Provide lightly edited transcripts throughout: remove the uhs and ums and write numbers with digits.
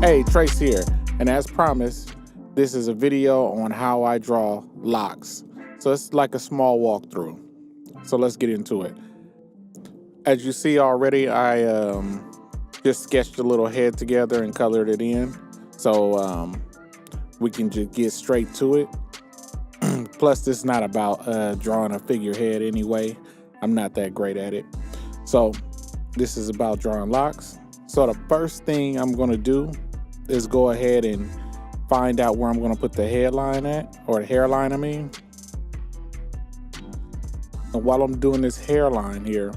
Hey, Trace here, and as promised, this is a video on how I draw locks. So it's like a small walkthrough. So let's get into it. As you see already, I just sketched a little head together and colored it in. So we can just get straight to it. Plus, this is not about drawing a figurehead anyway. I'm not that great at it. So this is about drawing locks. So the first thing I'm going to do is go ahead and find out where I'm going to put the headline at, or the hairline, I mean. And while I'm doing this hairline here,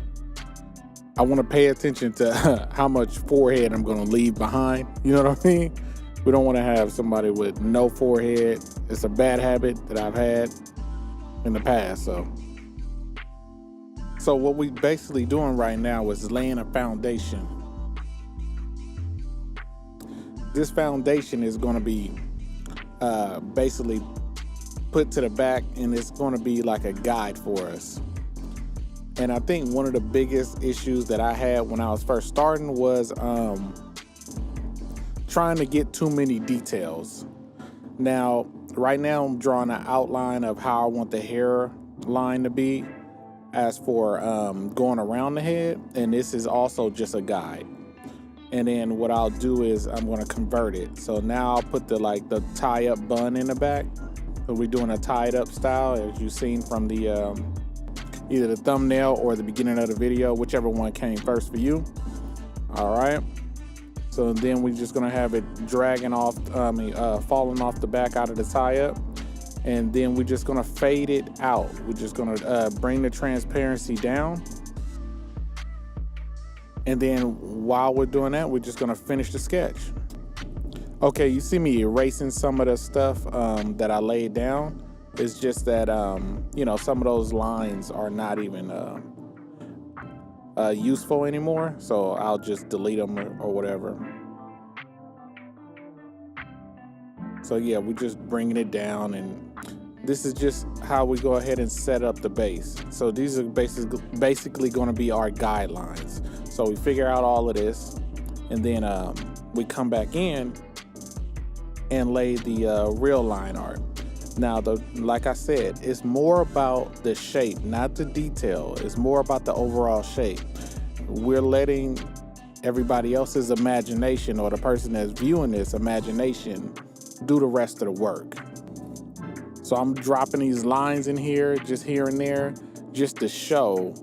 I want to pay attention to how much forehead I'm going to leave behind. You know what I mean? We don't want to have somebody with no forehead. It's a bad habit that I've had in the past. So what we basically doing right now is laying a foundation. This foundation is going to be basically put to the back, and it's going to be like a guide for us. And I think one of the biggest issues that I had when I was first starting was trying to get too many details. Now, right now I'm drawing an outline of how I want the hairline to be as for going around the head, and this is also just a guide. And then what I'll do is I'm going to convert it. So now I'll put the tie-up bun in the back. So we're doing a tied-up style, as you've seen from the either the thumbnail or the beginning of the video, whichever one came first for you. All right. So then we're just going to have it dragging off, falling off the back out of the tie-up. And then we're just going to fade it out. We're just going to bring the transparency down. And then while we're doing that, we're just going to finish the sketch. Okay, you see me erasing some of the stuff that I laid down. It's just that, some of those lines are not even useful anymore. So I'll just delete them or whatever. So yeah, we're just bringing it down, and this is just how we go ahead and set up the base. So these are basically going to be our guidelines. So we figure out all of this, and then we come back in and lay the real line art. Now, like I said, it's more about the shape, not the detail. It's more about the overall shape. We're letting everybody else's imagination, or the person that's viewing this imagination, do the rest of the work. So I'm dropping these lines in here, just here and there, just to show,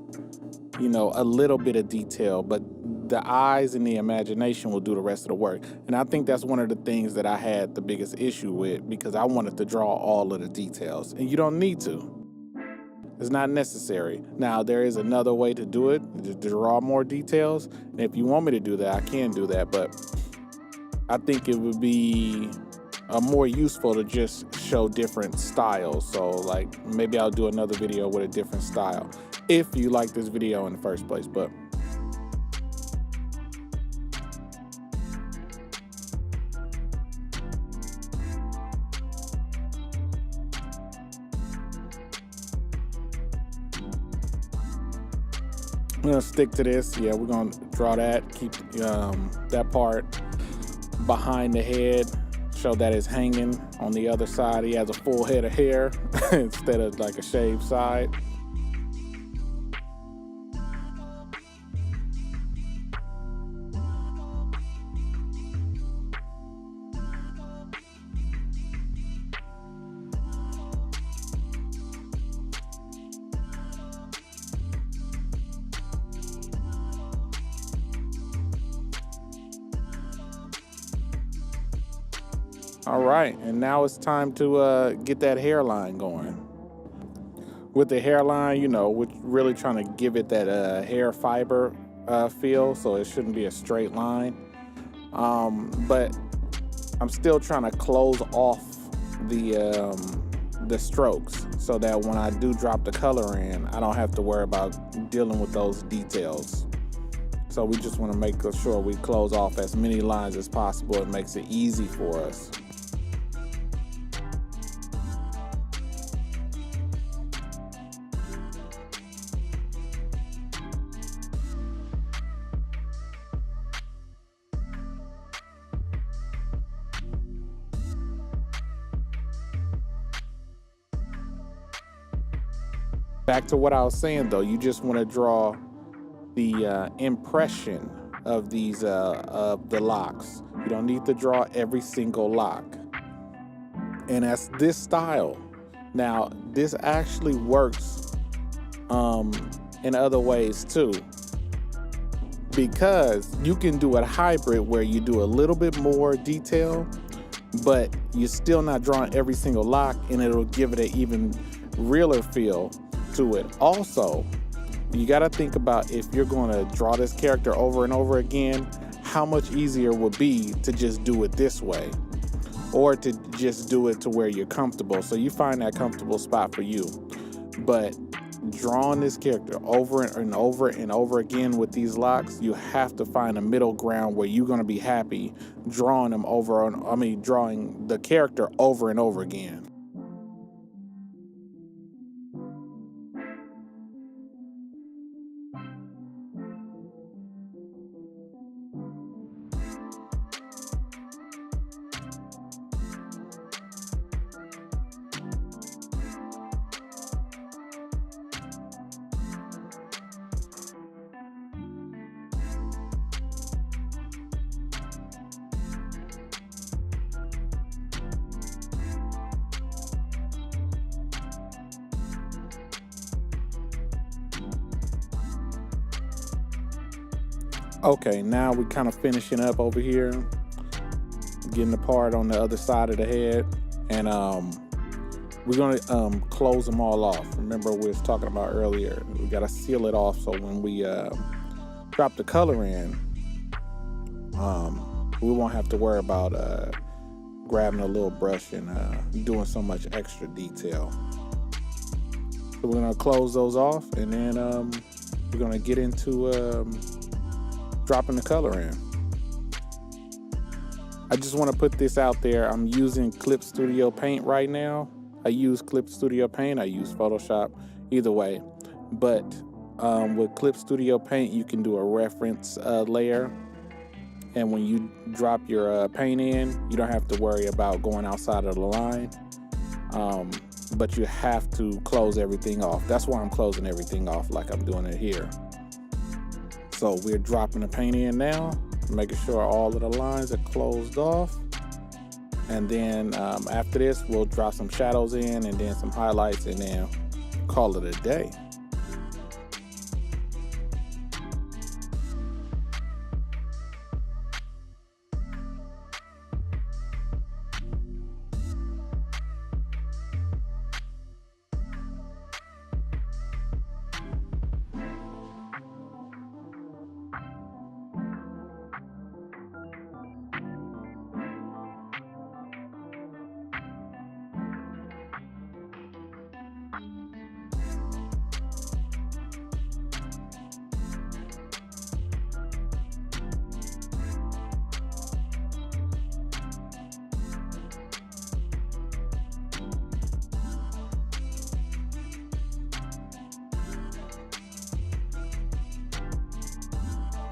a little bit of detail, but the eyes and the imagination will do the rest of the work. And I think that's one of the things that I had the biggest issue with, because I wanted to draw all of the details, and you don't need to. It's not necessary. Now, there is another way to do it, to draw more details. And if you want me to do that, I can do that, but I think it would be more useful to just show different styles. So like maybe I'll do another video with a different style if you like this video in the first place. But I'm gonna stick to this. Yeah, we're gonna draw that, keep that part behind the head, show that it's hanging on the other side. He has a full head of hair instead of like a shaved side. All right, and now it's time to get that hairline going. With the hairline, we're really trying to give it that hair fiber feel, so it shouldn't be a straight line. But I'm still trying to close off the strokes, so that when I do drop the color in, I don't have to worry about dealing with those details. So we just want to make sure we close off as many lines as possible. It makes it easy for us. Back to what I was saying though, you just want to draw the impression of these of the locks. You don't need to draw every single lock. And that's this style. Now, this actually works in other ways too, because you can do a hybrid where you do a little bit more detail, but you're still not drawing every single lock, and it'll give it an even realer feel to it. Also, you got to think about, if you're going to draw this character over and over again, how much easier it would be to just do it this way, or to just do it to where you're comfortable. So you find that comfortable spot for you. But drawing this character over and over and over again with these locks, you have to find a middle ground where you're going to be happy drawing them drawing the character over and over again. Okay, now we're kind of finishing up over here, getting the part on the other side of the head, and we're gonna close them all off. Remember, we was talking about earlier, we gotta seal it off so when we drop the color in, we won't have to worry about grabbing a little brush and doing so much extra detail. So we're gonna close those off, and then we're gonna get into dropping the color in. I just want to put this out there. I'm using Clip Studio Paint right now. I use Clip Studio Paint. I use Photoshop, either way. But with Clip Studio Paint, you can do a reference layer. And when you drop your paint in, you don't have to worry about going outside of the line. But you have to close everything off. That's why I'm closing everything off like I'm doing it here. So we're dropping the paint in now, making sure all of the lines are closed off. And then after this, we'll drop some shadows in and then some highlights, and then call it a day.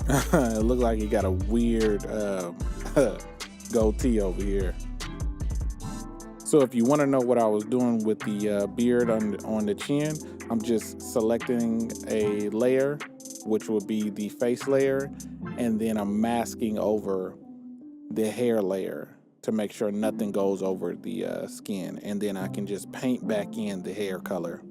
It looks like he got a weird goatee over here. So if you want to know what I was doing with the beard on the chin, I'm just selecting a layer, which would be the face layer, and then I'm masking over the hair layer to make sure nothing goes over the skin, and then I can just paint back in the hair color.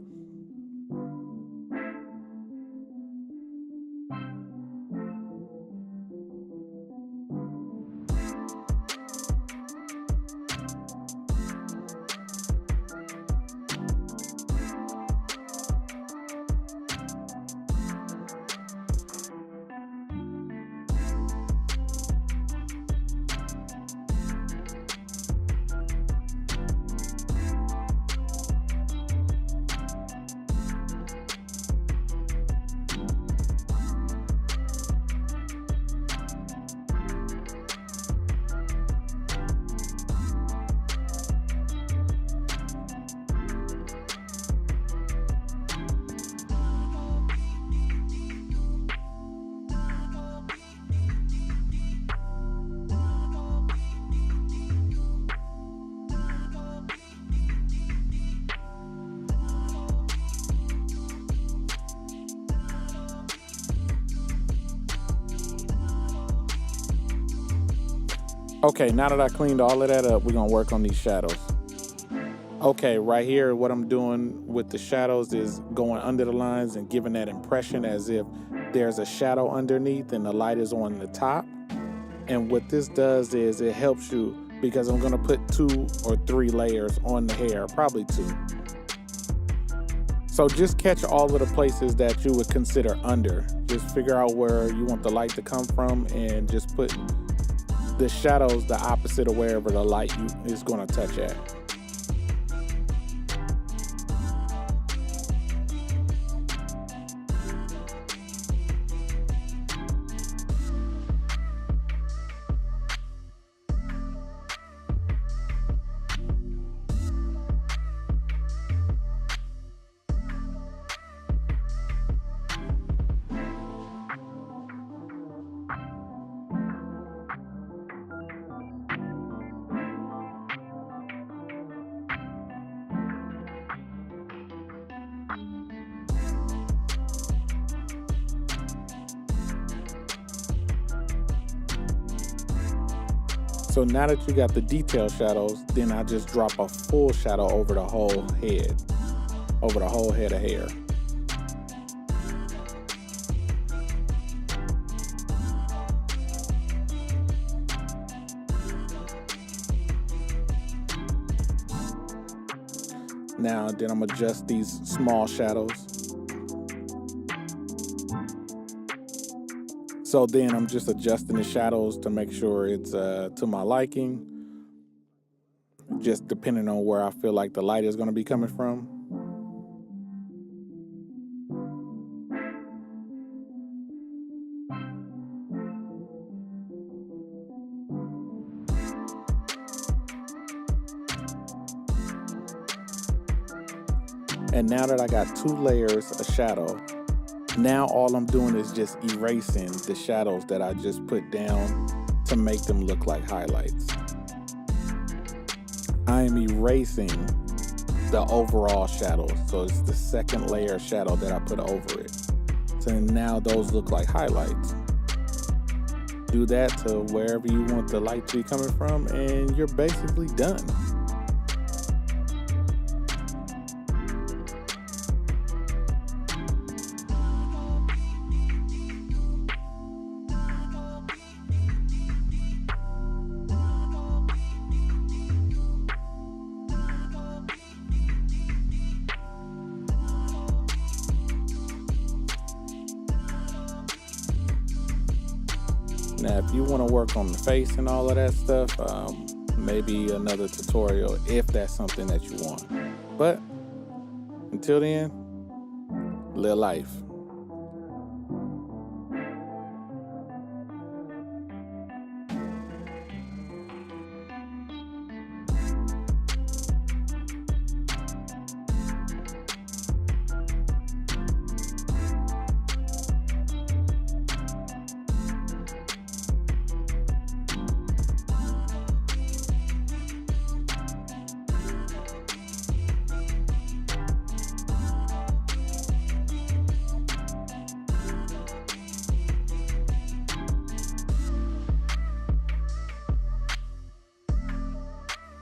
Okay, now that I cleaned all of that up, we're gonna work on these shadows. Okay, right here, what I'm doing with the shadows is going under the lines and giving that impression as if there's a shadow underneath and the light is on the top. And what this does is it helps you, because I'm gonna put 2 or 3 layers on the hair, probably 2. So just catch all of the places that you would consider under. Just figure out where you want the light to come from and just put the shadows the opposite of wherever the light is gonna touch at. So now that you got the detail shadows, then I just drop a full shadow over the whole head of hair. Now, then I'm gonna adjust these small shadows. So then I'm just adjusting the shadows to make sure it's to my liking, just depending on where I feel like the light is gonna be coming from. And now that I got 2 layers of shadow, now all I'm doing is just erasing the shadows that I just put down to make them look like highlights. I am erasing the overall shadows. So it's the second layer of shadow that I put over it. So now those look like highlights. Do that to wherever you want the light to be coming from, and you're basically done. Now, if you want to work on the face and all of that stuff, maybe another tutorial if that's something that you want. But until then, live life.